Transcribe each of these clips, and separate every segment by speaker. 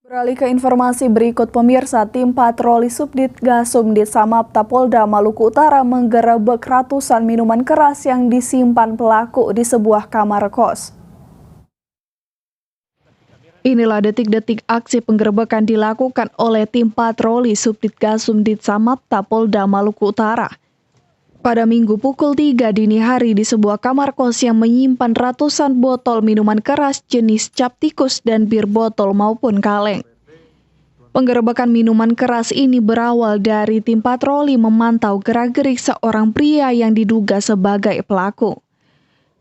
Speaker 1: Beralih ke informasi berikut, pemirsa, tim patroli Subdit Gasumdit Samapta Polda Maluku Utara menggerebek ratusan minuman keras yang disimpan pelaku di sebuah kamar kos. Inilah detik-detik aksi penggerebekan dilakukan oleh tim patroli Subdit Gasumdit Samapta Polda Maluku Utara pada Minggu pukul 3 dini hari di sebuah kamar kos yang menyimpan ratusan botol minuman keras jenis cap tikus dan bir botol maupun kaleng. Penggerebekan minuman keras ini berawal dari tim patroli memantau gerak-gerik seorang pria yang diduga sebagai pelaku.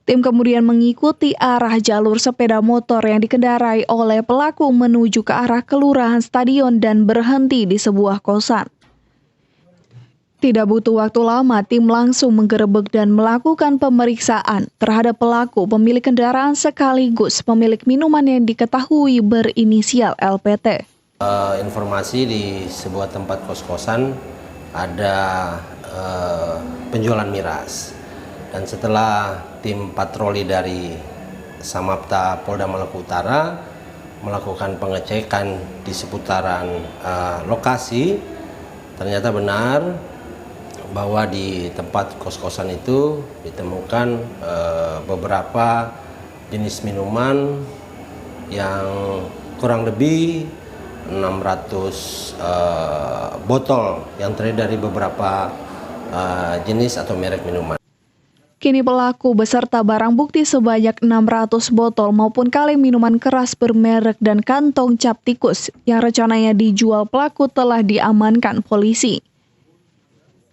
Speaker 1: Tim kemudian mengikuti arah jalur sepeda motor yang dikendarai oleh pelaku menuju ke arah Kelurahan Stadion dan berhenti di sebuah kosan. Tidak butuh waktu lama, tim langsung menggerebek dan melakukan pemeriksaan terhadap pelaku, pemilik kendaraan sekaligus pemilik minuman yang diketahui berinisial LPT.
Speaker 2: Informasi di sebuah tempat kos-kosan ada penjualan miras, dan setelah tim patroli dari Samapta Polda Maluku Utara melakukan pengecekan di seputaran lokasi, ternyata benar bahwa di tempat kos-kosan itu ditemukan beberapa jenis minuman yang kurang lebih 600 botol yang terdiri dari beberapa jenis atau merek minuman.
Speaker 1: Kini pelaku beserta barang bukti sebanyak 600 botol maupun kaleng minuman keras bermerek dan kantong cap tikus yang rencananya dijual pelaku telah diamankan polisi.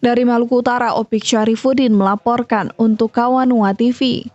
Speaker 1: Dari Maluku Utara, Opik Syarifuddin melaporkan untuk Kawanua TV.